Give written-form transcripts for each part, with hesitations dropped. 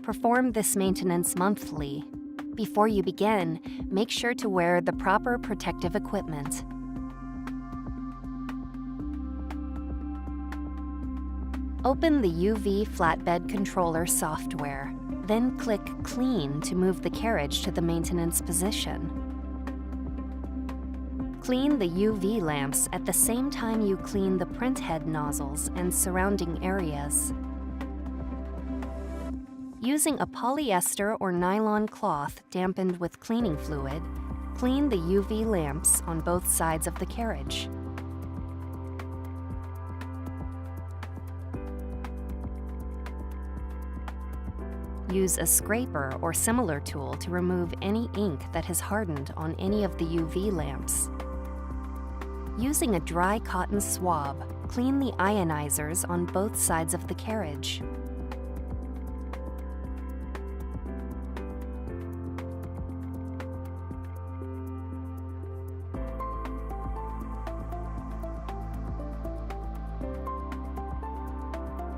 Perform this maintenance monthly. Before you begin, make sure to wear the proper protective equipment. Open the UV Flatbed controller software, then click Clean to move the carriage to the maintenance position. Clean the UV lamps at the same time you clean the print head nozzles and surrounding areas. Using a polyester or nylon cloth dampened with cleaning fluid, clean the UV lamps on both sides of the carriage. Use a scraper or similar tool to remove any ink that has hardened on any of the UV lamps. Using a dry cotton swab, clean the ionizers on both sides of the carriage.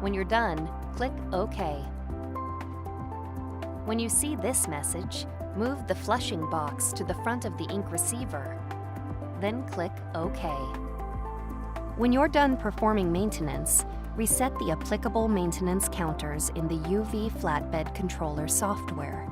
When you're done, click OK. When you see this message, move the flushing box to the front of the ink receiver. Then click OK. When you're done performing maintenance, reset the applicable maintenance counters in the UV Flatbed controller software.